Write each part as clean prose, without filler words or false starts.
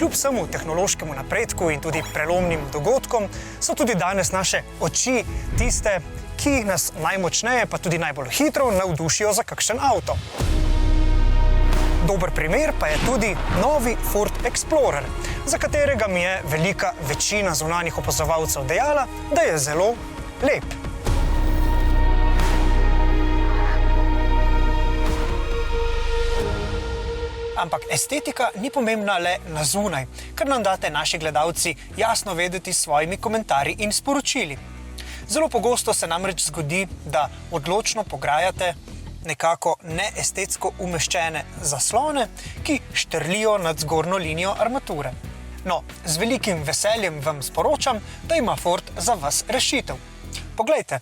Kljub vsemu tehnološkemu napredku in tudi prelomnim dogodkom so tudi danes naše oči tiste, ki nas najmočneje pa tudi najbolj hitro navdušijo za kakšen avto. Dober primer pa je tudi novi Ford Explorer, za katerega mi je velika večina zunanjih opazovalcev dejala, da je zelo lep. Ampak estetika ni pomembna le na zunaj, ker nam date naši gledalci jasno vedeti s svojimi komentarji in sporočili. Zelo pogosto se namreč zgodi, da odločno pograjate nekako neestetsko umeščene zaslone, ki štrlijo nad zgornjo linijo armature. No, z velikim veseljem vam sporočam, da ima Ford za vas rešitev. Poglejte.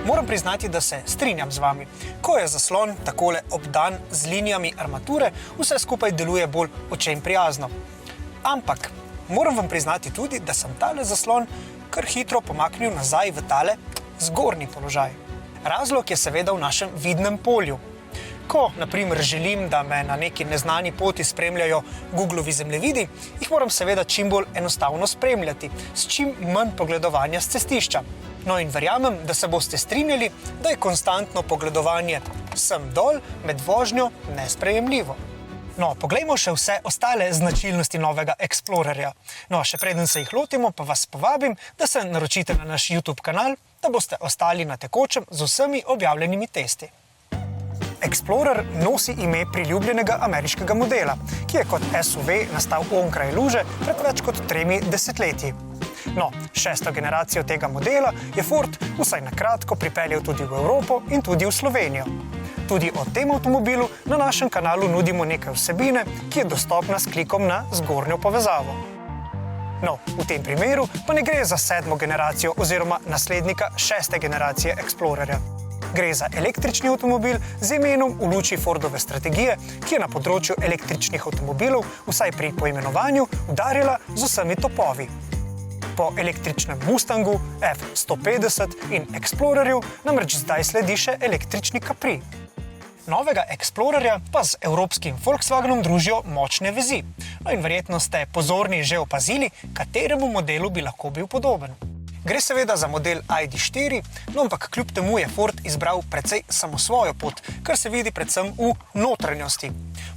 Moram priznati, da se strinjam z vami. Ko je zaslon takole obdan z linijami armature, vse skupaj deluje bolj očem prijazno. Ampak moram vam priznati tudi, da sem tale zaslon kar hitro pomaknil nazaj v tale zgornji položaj. Razlog je seveda v našem vidnem polju. Ko, na primer, želim, da me na neki neznani poti spremljajo Googlovi zemljevidi, jih moram seveda čim bolj enostavno spremljati, s čim manj pogledovanja s cestišča. No in verjamem, da se boste strinjali, da je konstantno pogledovanje sem dol med vožnjo nesprejemljivo. No, poglejmo še vse ostale značilnosti novega Explorerja. No, še preden se jih lotimo, pa vas povabim, da se naročite na naš YouTube kanal, da boste ostali na tekočem z vsemi objavljenimi testi. Explorer nosi ime priljubljenega ameriškega modela, ki je kot SUV nastal onkraj luže pred več kot 3 desetletji. No, 6. generacijo tega modela je Ford vsaj na kratko pripeljal tudi v Evropo in tudi v Slovenijo. Tudi o tem avtomobilu na našem kanalu nudimo nekaj vsebine, ki je dostopna s klikom na zgornjo povezavo. No, v tem primeru pa ne gre za 7. generacijo oziroma naslednika 6. generacije Explorerja. Gre za električni avtomobil z imenom v luči Fordove strategije, ki je na področju električnih avtomobilov, vsaj pri poimenovanju, udarila z vsemi topovi. Po električnem Mustangu, F-150 in Explorerju namreč zdaj sledi še električni Capri. Novega Explorerja pa z evropskim Volkswagenom družijo močne vezi. No in verjetno ste pozorni že opazili, kateremu modelu bi lahko bil podoben. Gre seveda za model ID.4, no ampak kljub temu je Ford izbral precej samosvojo pot, kar se vidi predvsem v notranjosti.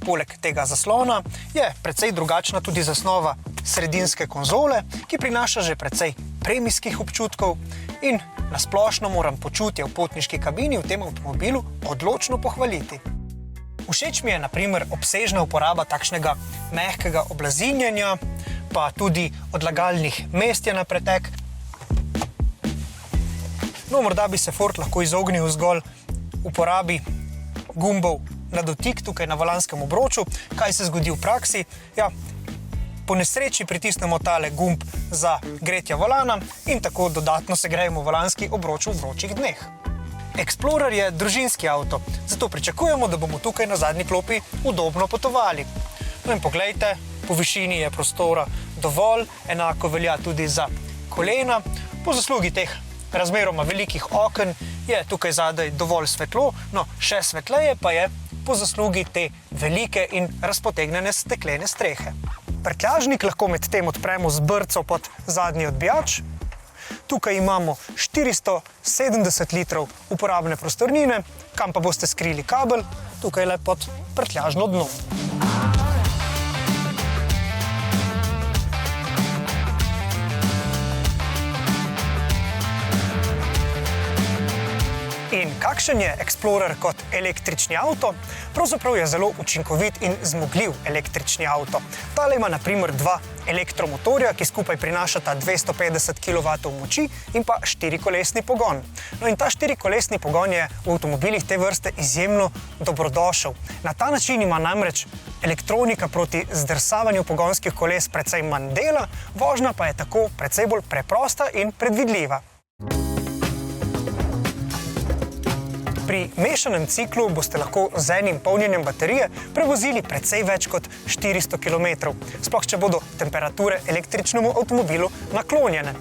Poleg tega zaslona je precej drugačna tudi zasnova sredinske konzole, ki prinaša že precej premijskih občutkov in na splošno moram počutje v potniški kabini v tem avtomobilu odločno pohvaliti. Všeč mi je na primer obsežna uporaba takšnega mehkega oblazinjanja, pa tudi odlagalnih mest je na pretek. No, morda bi se Ford lahko izognil zgolj uporabi gumbov na dotik tukaj na volanskem obroču. Kaj se zgodi v praksi? Ja, po nesreči pritisnemo tale gumb za gretje volana in tako dodatno segrejemo volanski obroč v vročih dneh. Explorer je družinski avto, zato pričakujemo, da bomo tukaj na zadnji klopi udobno potovali. No in poglejte, po višini je prostora dovolj, enako velja tudi za kolena. Po zaslugi teh razmeroma velikih oken je tukaj zadaj dovolj svetlo, no še svetleje pa je po zaslugi te velike in razpotegnjene steklene strehe. Prtljažnik lahko med tem odpremo z brco pod zadnji odbijač. Tukaj imamo 470 litrov uporabne prostornine, kam pa boste skrili kabel, tukaj le pod prtljažno dno. In kakšen je Explorer kot električni avto? Pravzaprav je zelo učinkovit in zmogljiv električni avto. Tale ima na primer 2 elektromotorja, ki skupaj prinašata 250 kW moči in pa 4-kolesni pogon. No in ta 4-kolesni pogon je v avtomobilih te vrste izjemno dobrodošel. Na ta način ima namreč elektronika proti zdrsavanju pogonskih koles precej manj dela, vožnja pa je tako precej bolj preprosta in predvidljiva. Pri mešanem ciklu boste lahko z enim polnjenjem baterije prevozili precej več kot 400 km, sploh če bodo temperature električnemu avtomobilu naklonjene.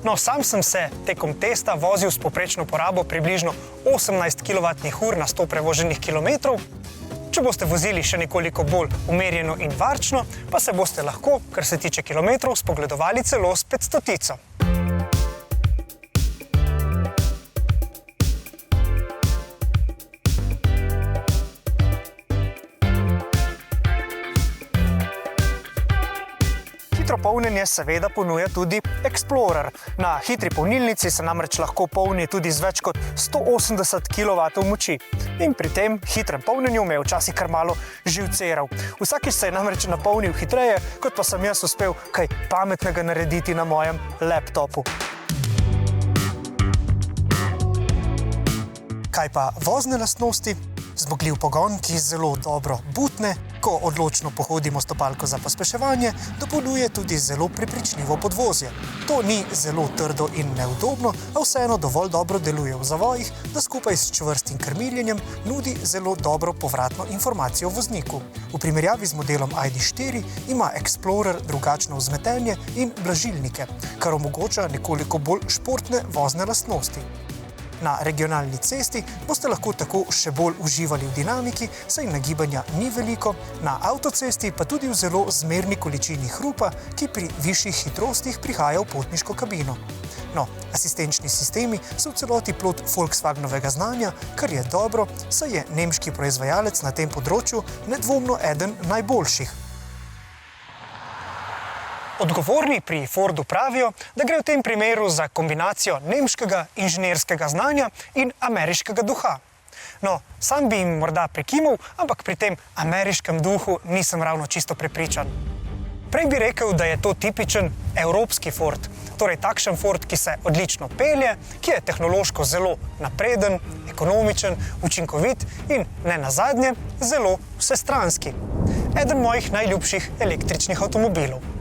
No, sam sem se tekom testa vozil s povprečno porabo približno 18 kWh na 100 prevoženih kilometrov Če boste vozili še nekoliko bolj umerjeno in varčno, pa se boste lahko, kar se tiče kilometrov, spogledovali celo s 500-tico. Hitro polnjenje seveda ponuja tudi Explorer. Na hitri polnilnici se namreč lahko polni tudi z več kot 180 kW moči. In pri tem hitrem polnjenju me je včasih kar malo živceral. Vsakič se je namreč napolnil hitreje, kot pa sem jaz uspel kaj pametnega narediti na mojem laptopu. Kaj pa vozne lastnosti? Zmogljiv pogon, ki zelo dobro butne, ko odločno pohodimo stopalko za pospeševanje, dopolnjuje tudi zelo prepričljivo podvozje. To ni zelo trdo in neudobno, a vseeno dovolj dobro deluje v zavojih, da skupaj s čvrstim krmiljenjem nudi zelo dobro povratno informacijo vozniku. V primerjavi z modelom ID.4 ima Explorer drugačno vzmetenje in blažilnike, kar omogoča nekoliko bolj športne vozne lastnosti. Na regionalni cesti boste lahko tako še bolj uživali v dinamiki, saj nagibanja ni veliko, na avtocesti pa tudi v zelo zmerni količini hrupa, ki pri višjih hitrostih prihaja v potniško kabino. No, asistenčni sistemi so v celoti plod Volkswagenovega znanja, kar je dobro, saj je nemški proizvajalec na tem področju nedvomno eden najboljših. Odgovorni pri Fordu pravijo, da gre v tem primeru za kombinacijo nemškega inženirskega znanja in ameriškega duha. No, sam bi jim morda prikimal, ampak pri tem ameriškem duhu nisem ravno čisto prepričan. Prej bi rekel, da je to tipičen evropski Ford, torej takšen Ford, ki se odlično pelje, ki je tehnološko zelo napreden, ekonomičen, učinkovit in ne nazadnje zelo vsestranski. Eden mojih najljubših električnih avtomobilov.